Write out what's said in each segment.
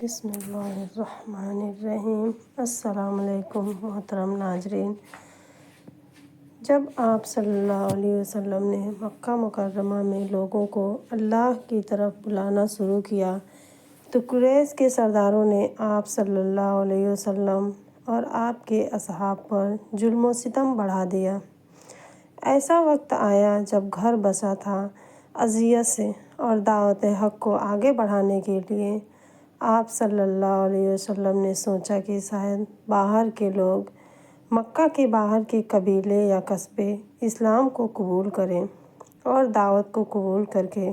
بسم اللہ الرحمن الرحیم۔ السلام علیکم محترم ناظرین۔ جب آپ صلی اللہ علیہ وسلم نے مکہ مکرمہ میں لوگوں کو اللہ کی طرف بلانا شروع کیا تو قریش کے سرداروں نے آپ صلی اللہ علیہ وسلم اور آپ کے اصحاب پر ظلم و ستم بڑھا دیا۔ ایسا وقت آیا جب گھر بسا تھا اذیت سے، اور دعوت حق کو آگے بڑھانے کے لیے آپ صلی اللہ علیہ وسلم نے سوچا کہ شاید باہر کے لوگ، مکہ کے باہر کے قبیلے یا قصبے اسلام کو قبول کریں اور دعوت کو قبول کر کے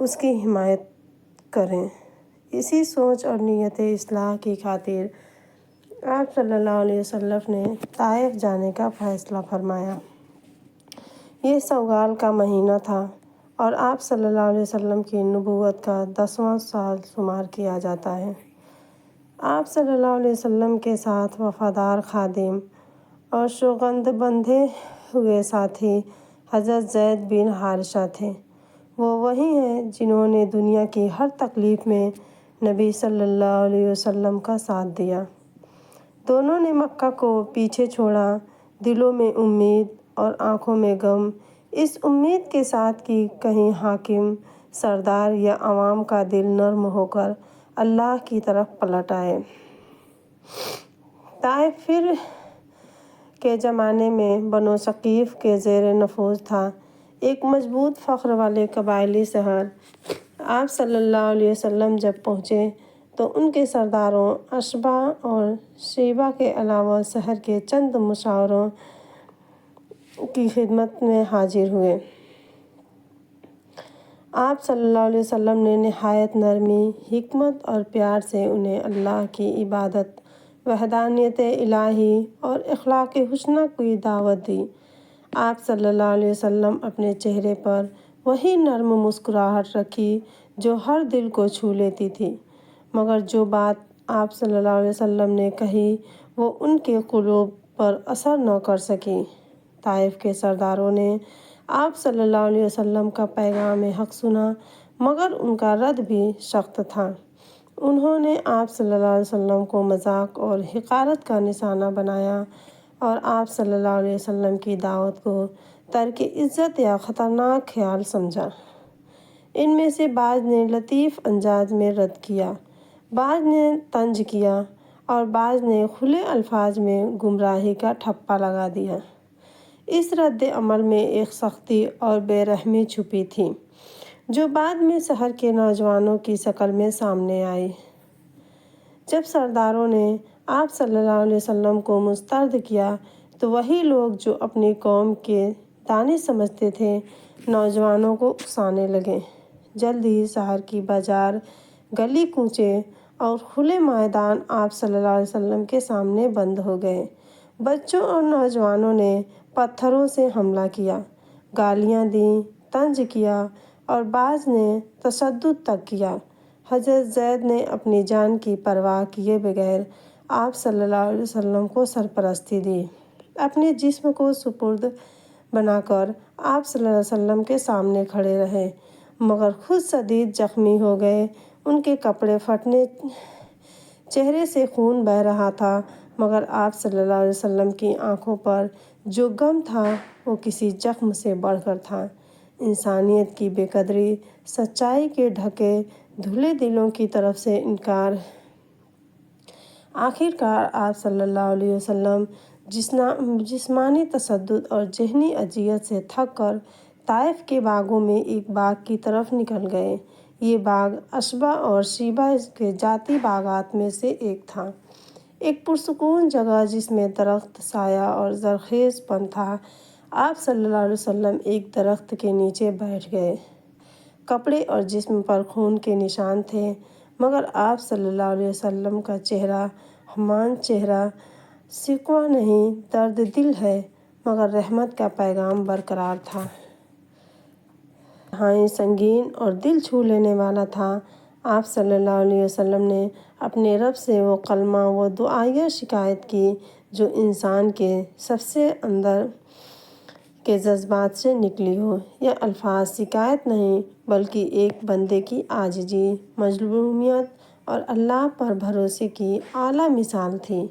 اس کی حمایت کریں۔ اسی سوچ اور نیت اصلاح کی خاطر آپ صلی اللہ علیہ وسلم نے طائف جانے کا فیصلہ فرمایا۔ یہ شوال کا مہینہ تھا اور آپ صلی اللہ علیہ وسلم کی نبوت کا 10واں سال شمار کیا جاتا ہے۔ آپ صلی اللہ علیہ وسلم کے ساتھ وفادار خادم اور سوگند بندھے ہوئے ساتھی حضرت زید بن حارثہ تھے۔ وہ وہی ہیں جنہوں نے دنیا کی ہر تکلیف میں نبی صلی اللہ علیہ وسلم کا ساتھ دیا۔ دونوں نے مکہ کو پیچھے چھوڑا، دلوں میں امید اور آنکھوں میں غم، اس امید کے ساتھ کہ کہیں حاکم، سردار یا عوام کا دل نرم ہو کر اللہ کی طرف پلٹ آئے۔ طائف پھر کے زمانے میں بنو ثقیف کے زیر نفوذ تھا، ایک مضبوط فخر والے قبائلی شہر۔ آپ صلی اللہ علیہ وسلم جب پہنچے تو ان کے سرداروں اشبا اور شیبہ کے علاوہ شہر کے چند مشاوروں کی خدمت میں حاضر ہوئے۔ آپ صلی اللہ علیہ وسلم نے نہایت نرمی، حکمت اور پیار سے انہیں اللہ کی عبادت، وحدانیت الہی اور اخلاق حسنہ کی دعوت دی۔ آپ صلی اللہ علیہ وسلم اپنے چہرے پر وہی نرم مسکراہٹ رکھی جو ہر دل کو چھو لیتی تھی، مگر جو بات آپ صلی اللہ علیہ وسلم نے کہی وہ ان کے قلوب پر اثر نہ کر سکی۔ طائف کے سرداروں نے آپ صلی اللہ علیہ وسلم کا پیغام حق سنا، مگر ان کا رد بھی سخت تھا۔ انہوں نے آپ صلی اللہ علیہ وسلم کو مذاق اور حقارت کا نشانہ بنایا اور آپ صلی اللہ علیہ وسلم کی دعوت کو ترک عزت یا خطرناک خیال سمجھا۔ ان میں سے بعض نے لطیف انداز میں رد کیا، بعض نے طنز کیا اور بعض نے کھلے الفاظ میں گمراہی کا ٹھپہ لگا دیا۔ اس رد عمل میں ایک سختی اور بے رحمی چھپی تھی جو بعد میں شہر کے نوجوانوں کی شکل میں سامنے آئی۔ جب سرداروں نے آپ صلی اللہ علیہ وسلم کو مسترد کیا تو وہی لوگ جو اپنی قوم کے دانش سمجھتے تھے، نوجوانوں کو اکسانے لگے۔ جلد ہی شہر کی بازار، گلی کوچے اور کھلے میدان آپ صلی اللہ علیہ وسلم کے سامنے بند ہو گئے۔ بچوں اور نوجوانوں نے پتھروں سے حملہ کیا، گالیاں دیں، طنز کیا اور بعض نے تشدد تک کیا۔ حضرت زید نے اپنی جان کی پرواہ کیے بغیر آپ صلی اللہ علیہ وسلم کو سرپرستی دی۔ اپنے جسم کو سپرد بنا کر آپ صلی اللہ علیہ وسلم کے سامنے کھڑے رہے، مگر خود شدید زخمی ہو گئے۔ ان کے کپڑے پھٹنے، چہرے سے خون بہہ رہا تھا، مگر آپ صلی اللہ علیہ وسلم کی آنکھوں پر جو غم تھا وہ کسی زخم سے بڑھ کر تھا۔ انسانیت کی بے قدری، سچائی کے ڈھکے دھلے دلوں کی طرف سے انکار۔ آخرکار آپ صلی اللہ علیہ وسلم جسمانی تشدد اور ذہنی اذیت سے تھک کر طائف کے باغوں میں ایک باغ کی طرف نکل گئے۔ یہ باغ اشبا اور شیبہ کے ذاتی باغات میں سے ایک تھا، ایک پرسکون جگہ جس میں درخت، سایہ اور زرخیز پن تھا۔ آپ صلی اللہ علیہ وسلم ایک درخت کے نیچے بیٹھ گئے۔ کپڑے اور جسم پر خون کے نشان تھے، مگر آپ صلی اللہ علیہ وسلم کا چہرہ ہمان چہرہ، شکوہ نہیں، درد دل ہے، مگر رحمت کا پیغام برقرار تھا۔ انتہائی سنگین اور دل چھو لینے والا تھا۔ آپ صلی اللہ علیہ وسلم نے اپنے رب سے وہ کلمہ، وہ دعائیہ شکایت کی جو انسان کے سب سے اندر کے جذبات سے نکلی ہو۔ یہ الفاظ شکایت نہیں بلکہ ایک بندے کی عاجزی، مظلومیت اور اللہ پر بھروسے کی اعلیٰ مثال تھی۔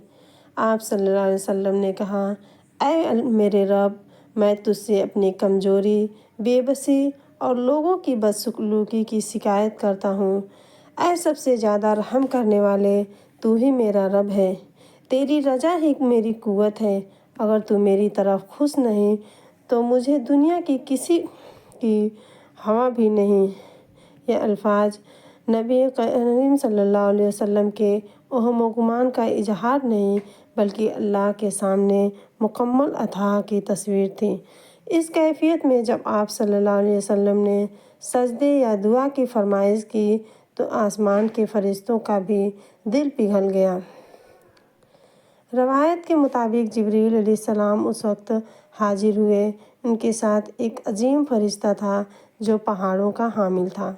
آپ صلی اللہ علیہ وسلم نے کہا، اے میرے رب، میں تجھ سے اپنی کمزوری، بے بسی اور لوگوں کی بدسلوکی کی شکایت کرتا ہوں۔ اے سب سے زیادہ رحم کرنے والے، تو ہی میرا رب ہے، تیری رضا ہی میری قوت ہے۔ اگر تو میری طرف خوش نہیں تو مجھے دنیا کی کسی کی ہوا بھی نہیں۔ یہ الفاظ نبی کریم صلی اللہ علیہ وسلم کے وہم و گمان کا اظہار نہیں بلکہ اللہ کے سامنے مکمل عطا کی تصویر تھی۔ اس کیفیت میں جب آپ صلی اللہ علیہ وسلم نے سجدے یا دعا کی فرمائش کی تو آسمان کے فرشتوں کا بھی دل پگھل گیا۔ روایت کے مطابق جبریل علیہ السلام اس وقت حاضر ہوئے۔ ان کے ساتھ ایک عظیم فرشتہ تھا جو پہاڑوں کا حامل تھا،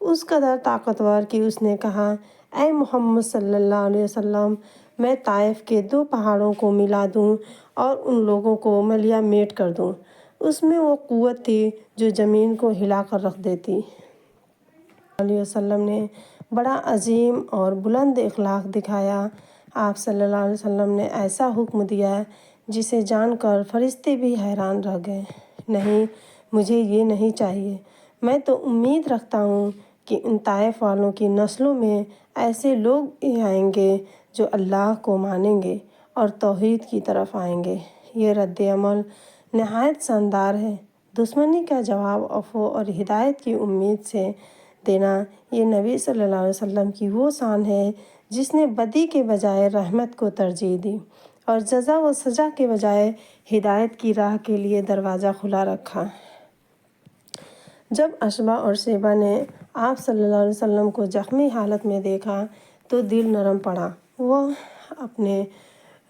اس قدر طاقتور کہ اس نے کہا، اے محمد صلی اللہ علیہ وسلم، میں طائف کے 2 پہاڑوں کو ملا دوں اور ان لوگوں کو ملیہ میٹ کر دوں۔ اس میں وہ قوت تھی جو زمین کو ہلا کر رکھ دیتی۔ علیہ وسلم نے بڑا عظیم اور بلند اخلاق دکھایا۔ آپ صلی اللہ علیہ وسلم نے ایسا حکم دیا جسے جان کر فرشتے بھی حیران رہ گئے۔ نہیں، مجھے یہ نہیں چاہیے۔ میں تو امید رکھتا ہوں کہ ان طائف والوں کی نسلوں میں ایسے لوگ بھی آئیں گے جو اللہ کو مانیں گے اور توحید کی طرف آئیں گے۔ یہ رد عمل نہایت شاندار ہے۔ دشمنی کا جواب عفو اور ہدایت کی امید سے دینا، یہ نبی صلی اللہ علیہ وسلم کی وہ شان ہے جس نے بدی کے بجائے رحمت کو ترجیح دی اور جزا و سزا کے بجائے ہدایت کی راہ کے لیے دروازہ کھلا رکھا۔ جب عشبہ اور شیبہ نے آپ صلی اللہ علیہ وسلم کو زخمی حالت میں دیکھا تو دل نرم پڑا۔ وہ اپنے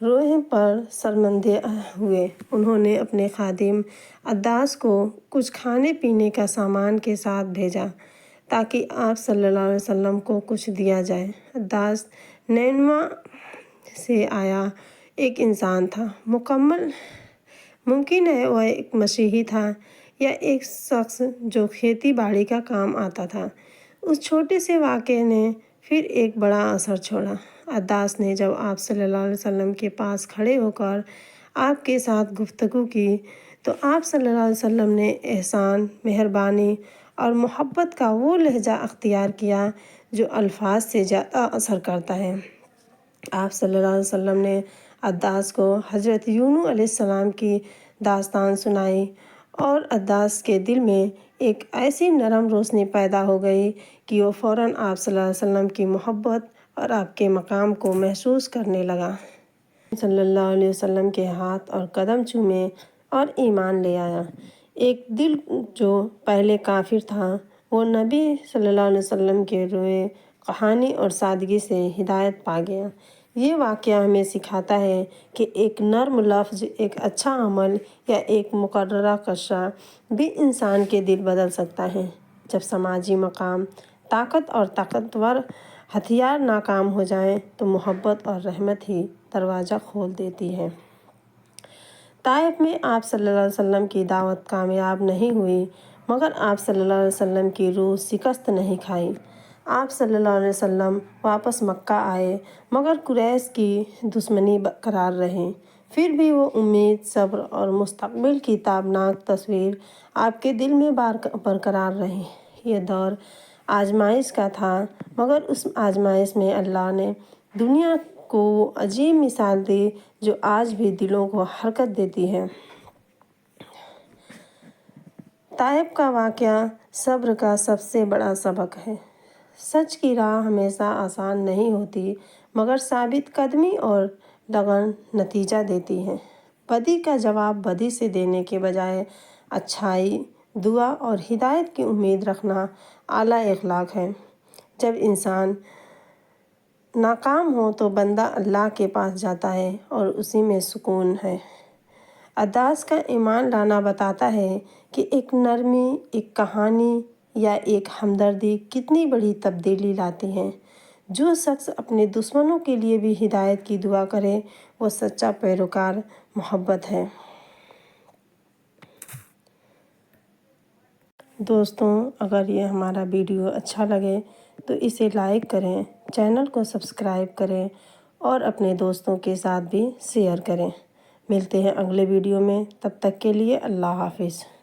روئے پر شرمندے ہوئے۔ انہوں نے اپنے خادم عداس کو کچھ کھانے پینے کا سامان کے ساتھ بھیجا تاکہ آپ صلی اللہ علیہ وسلم کو کچھ دیا جائے۔ عداس نینوا سے آیا ایک انسان تھا۔ ممکن ہے وہ ایک مسیحی تھا یا ایک شخص جو کھیتی باڑی کا کام آتا تھا۔ اس چھوٹے سے واقعے نے پھر ایک بڑا اثر چھوڑا۔ عداس نے جب آپ صلی اللہ علیہ وسلم کے پاس کھڑے ہو کر آپ کے ساتھ گفتگو کی تو آپ صلی اللہ علیہ وسلم نے احسان، مہربانی اور محبت کا وہ لہجہ اختیار کیا جو الفاظ سے زیادہ اثر کرتا ہے۔ آپ صلی اللہ علیہ وسلم نے عداس کو حضرت یونس علیہ السلام کی داستان سنائی اور عداس کے دل میں ایک ایسی نرم روشنی پیدا ہو گئی کہ وہ فوراً آپ صلی اللہ علیہ وسلم کی محبت اور آپ کے مقام کو محسوس کرنے لگا۔ صلی اللہ علیہ وسلم کے ہاتھ اور قدم چومے اور ایمان لے آیا۔ ایک دل جو پہلے کافر تھا وہ نبی صلی اللہ علیہ وسلم کے روئے، کہانی اور سادگی سے ہدایت پا گیا۔ یہ واقعہ ہمیں سکھاتا ہے کہ ایک نرم لفظ، ایک اچھا عمل یا ایک مقررہ قصہ بھی انسان کے دل بدل سکتا ہے۔ جب سماجی مقام، طاقت اور طاقتور ہتھیار ناکام ہو جائیں تو محبت اور رحمت ہی دروازہ کھول دیتی ہے۔ طائف میں آپ صلی اللہ علیہ وسلم کی دعوت کامیاب نہیں ہوئی مگر آپ صلی اللہ علیہ وسلم کی روح شکست نہیں کھائی۔ آپ صلی اللہ علیہ وسلم واپس مکہ آئے مگر قریش کی دشمنی برقرار رہی۔ پھر بھی وہ امید، صبر اور مستقبل کی تابناک تصویر آپ کے دل میں برقرار رہی۔ یہ دور آزمائش کا تھا مگر اس آزمائش میں اللہ نے دنیا کو وہ عظیم مثال دی جو آج بھی دلوں کو حرکت دیتی ہے۔ طائف کا واقعہ صبر کا سب سے بڑا سبق ہے۔ سچ کی راہ ہمیشہ آسان نہیں ہوتی مگر ثابت قدمی اور لگن نتیجہ دیتی ہے۔ بدی کا جواب بدی سے دینے کے بجائے اچھائی، دعا اور ہدایت کی امید رکھنا اعلیٰ اخلاق ہے۔ جب انسان ناکام ہو تو بندہ اللہ کے پاس جاتا ہے اور اسی میں سکون ہے۔ عداس کا ایمان لانا بتاتا ہے کہ ایک نرمی، ایک کہانی یا ایک ہمدردی کتنی بڑی تبدیلی لاتی ہے۔ جو شخص اپنے دشمنوں کے لیے بھی ہدایت کی دعا کرے وہ سچا پیروکار محبت ہے۔ دوستوں، اگر یہ ہمارا ویڈیو اچھا لگے تو اسے لائک کریں، چینل کو سبسکرائب کریں اور اپنے دوستوں کے ساتھ بھی شیئر کریں۔ ملتے ہیں اگلے ویڈیو میں، تب تک کے لیے اللہ حافظ۔